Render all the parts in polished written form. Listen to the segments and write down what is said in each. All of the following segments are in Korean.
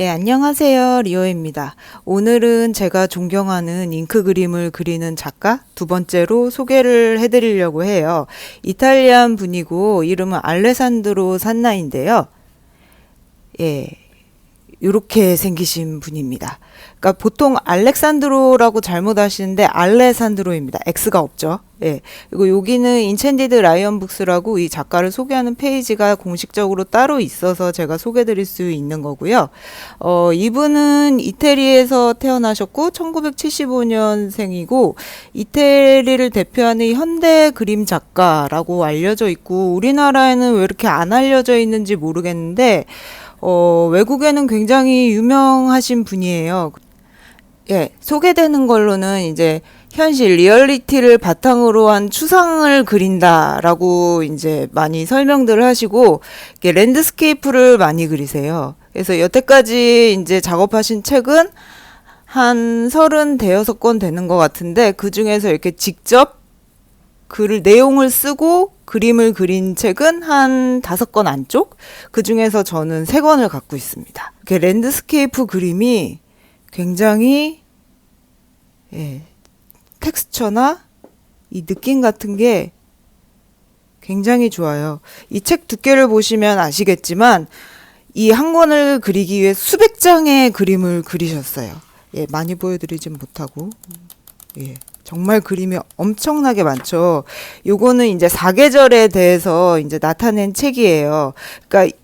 예, 안녕하세요. 리오입니다. 오늘은 제가 존경하는 잉크 그림을 그리는 작가 두 번째로 소개를 해드리려고 해요. 이탈리안 분이고 이름은 알레산드로 산나인데요. 예, 요렇게 생기신 분입니다. 그러니까 보통 알렉산드로라고 잘못 하시는데 알레산드로입니다. X가 없죠. 예. 그리고 여기는 인챈디드 라이언 북스라고 이 작가를 소개하는 페이지가 공식적으로 따로 있어서 제가 소개드릴 수 있는 거고요. 이분은 이태리에서 태어나셨고 1975년생이고 이태리를 대표하는 현대 그림 작가라고 알려져 있고 우리나라에는 왜 이렇게 안 알려져 있는지 모르겠는데 외국에는 굉장히 유명하신 분이에요. 예, 소개되는 걸로는 이제 현실 리얼리티를 바탕으로 한 추상을 그린다라고 이제 많이 설명들을 하시고 이렇게 랜드스케이프를 많이 그리세요. 그래서 여태까지 이제 작업하신 책은 한 36권 되는 것 같은데 그 중에서 이렇게 직접 내용을 쓰고 그림을 그린 책은 한 5권 안쪽? 그 중에서 저는 3권을 갖고 있습니다. 이렇게 랜드스케이프 그림이 굉장히, 텍스처나 이 느낌 같은 게 굉장히 좋아요. 이 책 두께를 보시면 아시겠지만 이 한 권을 그리기 위해 수백 장의 그림을 그리셨어요. 예, 많이 보여드리진 못하고. 예. 정말 그림이 엄청나게 많죠. 요거는 이제 사계절에 대해서 이제 나타낸 책이에요. 그러니까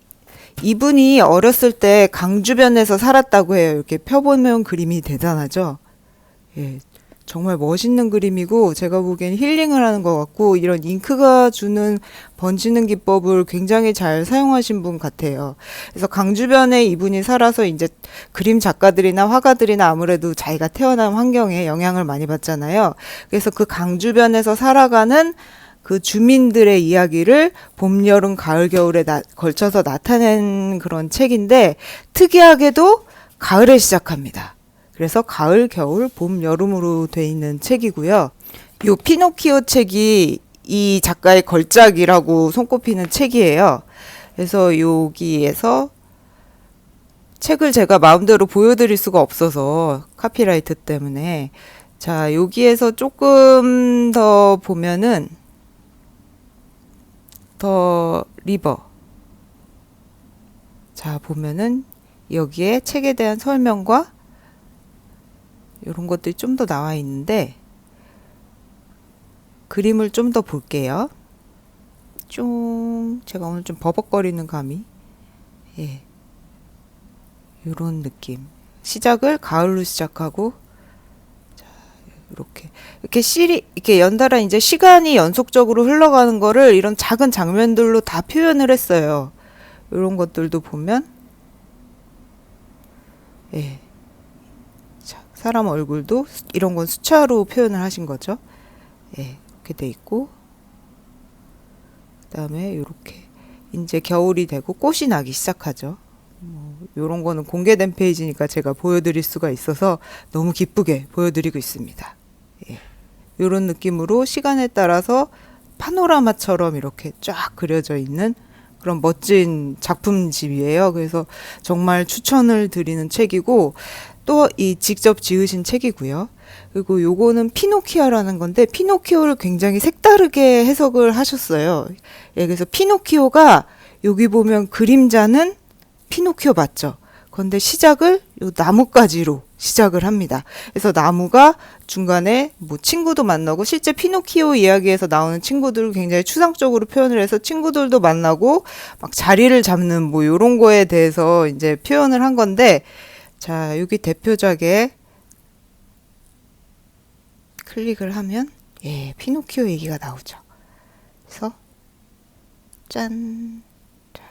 이분이 어렸을 때 강 주변에서 살았다고 해요. 이렇게 펴보면 그림이 대단하죠. 예. 정말 멋있는 그림이고 제가 보기엔 힐링을 하는 것 같고 이런 잉크가 주는 번지는 기법을 굉장히 잘 사용하신 분 같아요. 그래서 강 주변에 이분이 살아서 이제 그림 작가들이나 화가들이나 아무래도 자기가 태어난 환경에 영향을 많이 받잖아요. 그래서 그 강 주변에서 살아가는 그 주민들의 이야기를 봄, 여름, 가을, 겨울에 걸쳐서 나타낸 그런 책인데 특이하게도 가을에 시작합니다. 그래서 가을, 겨울, 봄, 여름으로 돼 있는 책이고요. 요 피노키오 책이 이 작가의 걸작이라고 손꼽히는 책이에요. 그래서 여기에서 책을 제가 마음대로 보여드릴 수가 없어서 카피라이트 때문에 자 여기에서 조금 더 보면은 더 리버 자 보면은 여기에 책에 대한 설명과 이런 것들이 좀 더 나와 있는데 그림을 좀 더 볼게요. 좀 제가 오늘 좀 버벅거리는 감이 이런 느낌. 시작을 가을로 시작하고 자, 이렇게 이렇게 연달아 이제 시간이 연속적으로 흘러가는 거를 이런 작은 장면들로 다 표현을 했어요. 이런 것들도 보면 사람 얼굴도 이런 건 수차로 표현을 하신 거죠. 이렇게 돼 있고 그다음에 이렇게 이제 겨울이 되고 꽃이 나기 시작하죠. 이런 거는 공개된 페이지니까 제가 보여드릴 수가 있어서 너무 기쁘게 보여드리고 있습니다. 이런 느낌으로 시간에 따라서 파노라마처럼 이렇게 쫙 그려져 있는 그런 멋진 작품집이에요. 그래서 정말 추천을 드리는 책이고 또 이 직접 지으신 책이고요. 그리고 요거는 피노키오라는 건데 피노키오를 굉장히 색다르게 해석을 하셨어요. 그래서 피노키오가 여기 보면 그림자는 피노키오 맞죠? 그런데 시작을 요 나뭇가지로 시작을 합니다. 그래서 나무가 중간에 뭐 친구도 만나고 실제 피노키오 이야기에서 나오는 친구들을 굉장히 추상적으로 표현을 해서 친구들도 만나고 막 자리를 잡는 뭐 요런 거에 대해서 이제 표현을 한 건데 자, 여기 대표작에 클릭을 하면 피노키오 얘기가 나오죠. 그래서 짠. 자,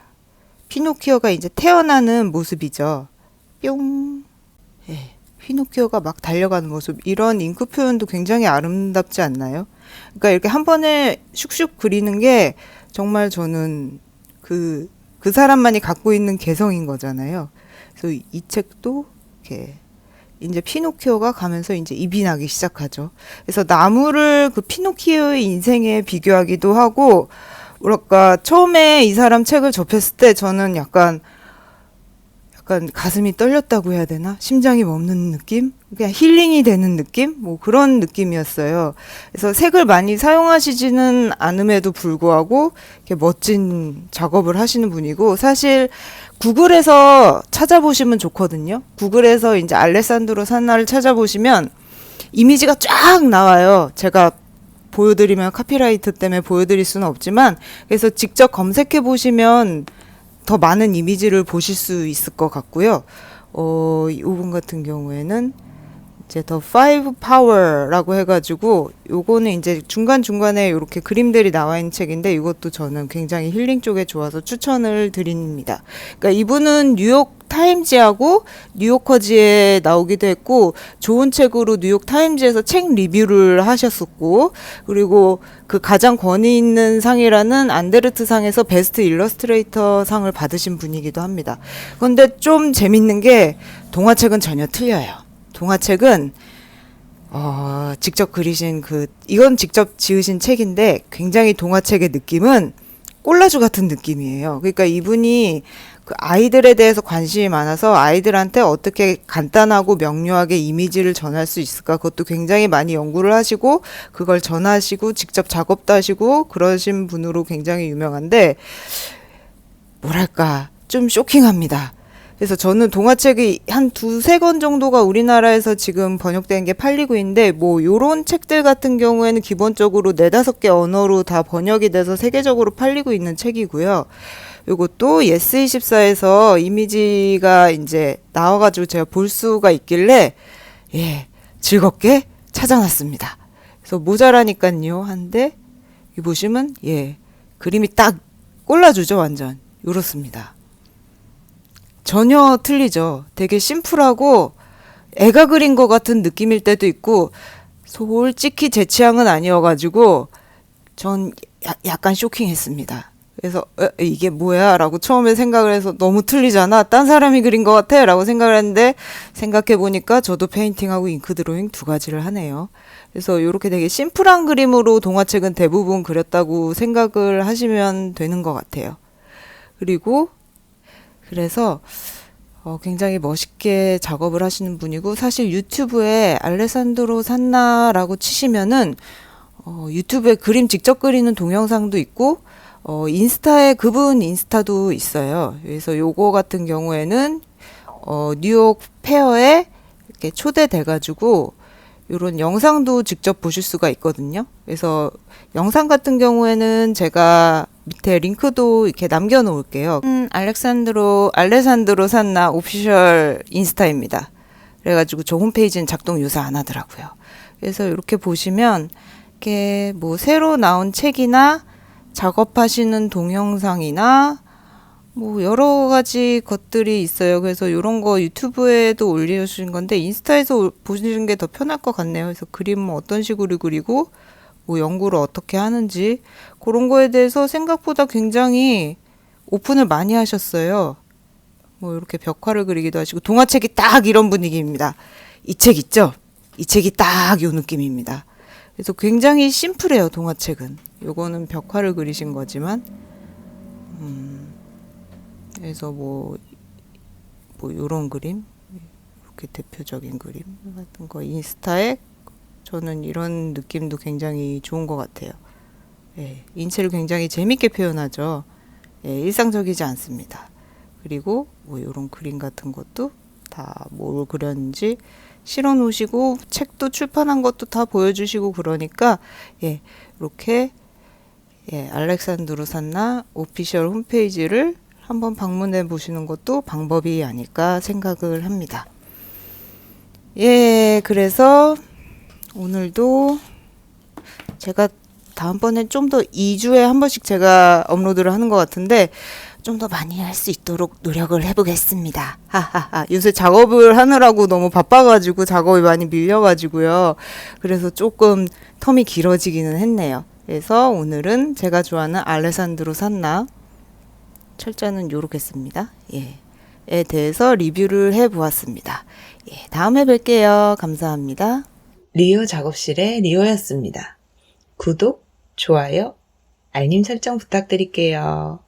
피노키오가 이제 태어나는 모습이죠. 뿅. 피노키오가 막 달려가는 모습. 이런 잉크 표현도 굉장히 아름답지 않나요? 그러니까 이렇게 한 번에 슉슉 그리는 게 정말 저는 그 사람만이 갖고 있는 개성인 거잖아요. 그래서 이 책도 이렇게 이제 피노키오가 가면서 이제 입이 나기 시작하죠. 그래서 나무를 그 피노키오의 인생에 비교하기도 하고, 뭐랄까 처음에 이 사람 책을 접했을 때 저는 약간 약간 가슴이 떨렸다고 해야 되나? 심장이 멎는 느낌? 그냥 힐링이 되는 느낌? 뭐 그런 느낌이었어요. 그래서 색을 많이 사용하시지는 않음에도 불구하고 이렇게 멋진 작업을 하시는 분이고, 사실 구글에서 찾아보시면 좋거든요. 구글에서 이제 알레산드로 산나를 찾아보시면 이미지가 쫙 나와요. 제가 보여드리면 카피라이트 때문에 보여드릴 수는 없지만, 그래서 직접 검색해 보시면 더 많은 이미지를 보실 수 있을 것 같고요. 이분 같은 경우에는 이제 더 파이브 파워라고 해가지고, 요거는 이제 중간중간에 이렇게 그림들이 나와 있는 책인데, 이것도 저는 굉장히 힐링 쪽에 좋아서 추천을 드립니다. 그러니까 이분은 뉴욕 타임지하고 뉴요커지에 나오기도 했고, 좋은 책으로 뉴욕 타임지에서 책 리뷰를 하셨었고, 그리고 그 가장 권위 있는 상이라는 안데르트 상에서 베스트 일러스트레이터 상을 받으신 분이기도 합니다. 그런데 좀 재밌는 게 동화책은 전혀 틀려요. 동화책은 직접 그리신 이건 직접 지으신 책인데, 굉장히 동화책의 느낌은 꼴라주 같은 느낌이에요. 그러니까 이분이 그 아이들에 대해서 관심이 많아서 아이들한테 어떻게 간단하고 명료하게 이미지를 전할 수 있을까, 그것도 굉장히 많이 연구를 하시고 그걸 전하시고 직접 작업도 하시고 그러신 분으로 굉장히 유명한데, 뭐랄까 좀 쇼킹합니다. 그래서 저는 동화책이 한 두세 권 정도가 우리나라에서 지금 번역된 게 팔리고 있는데, 뭐 요런 책들 같은 경우에는 기본적으로 네다섯 개 언어로 다 번역이 돼서 세계적으로 팔리고 있는 책이고요. 요것도 예스24에서 이미지가 이제 나와가지고 제가 볼 수가 있길래 즐겁게 찾아놨습니다. 그래서 모자라니까요 한데, 이 보시면 그림이 딱 꼴라주죠. 완전 요렇습니다. 전혀 틀리죠. 되게 심플하고 애가 그린 것 같은 느낌일 때도 있고, 솔직히 제 취향은 아니어가지고 전 약간 쇼킹했습니다. 그래서 이게 뭐야? 라고 처음에 생각을 해서, 너무 틀리잖아. 딴 사람이 그린 것 같아. 라고 생각을 했는데, 생각해보니까 저도 페인팅하고 잉크 드로잉 두 가지를 하네요. 그래서 이렇게 되게 심플한 그림으로 동화책은 대부분 그렸다고 생각을 하시면 되는 것 같아요. 그리고 그래서 굉장히 멋있게 작업을 하시는 분이고, 사실 유튜브에 알레산드로 산나라고 치시면은 유튜브에 그림 직접 그리는 동영상도 있고, 인스타에 그분 인스타도 있어요. 그래서 요거 같은 경우에는 뉴욕 페어에 이렇게 초대돼가지고 요런 영상도 직접 보실 수가 있거든요. 그래서 영상 같은 경우에는 제가 밑에 링크도 이렇게 남겨놓을게요. 알레산드로 산나 오피셜 인스타입니다. 그래가지고 저 홈페이지는 작동 요새 안 하더라고요. 그래서 이렇게 보시면 이렇게 뭐 새로 나온 책이나 작업하시는 동영상이나 뭐 여러 가지 것들이 있어요. 그래서 이런 거 유튜브에도 올려주신 건데, 인스타에서 보시는 게 더 편할 것 같네요. 그래서 그림은 어떤 식으로 그리고 뭐 연구를 어떻게 하는지, 그런 거에 대해서 생각보다 굉장히 오픈을 많이 하셨어요. 뭐 이렇게 벽화를 그리기도 하시고, 동화책이 딱 이런 분위기입니다. 이 책 있죠? 이 책이 딱 요 느낌입니다. 그래서 굉장히 심플해요, 동화책은. 요거는 벽화를 그리신 거지만, 그래서 뭐 요런 그림, 이렇게 대표적인 그림 같은 거 인스타에, 저는 이런 느낌도 굉장히 좋은 것 같아요. 인체를 굉장히 재밌게 표현하죠. 일상적이지 않습니다. 그리고 뭐 요런 그림 같은 것도 다 뭘 그렸는지 실어 놓으시고, 책도 출판한 것도 다 보여주시고, 그러니까 이렇게 알렉산드로 산나 오피셜 홈페이지를 한번 방문해 보시는 것도 방법이 아닐까 생각을 합니다. 그래서 오늘도 제가 다음번에 좀 더 2주에 한 번씩 제가 업로드를 하는 것 같은데, 좀 더 많이 할 수 있도록 노력을 해보겠습니다. 하하하. 요새 작업을 하느라고 너무 바빠가지고 작업이 많이 밀려가지고요. 그래서 조금 텀이 길어지기는 했네요. 그래서 오늘은 제가 좋아하는 알레산드로 산나, 철자는 요렇게 씁니다. 에 대해서 리뷰를 해보았습니다. 다음에 뵐게요. 감사합니다. 리오 작업실의 리오였습니다. 구독, 좋아요, 알림 설정 부탁드릴게요.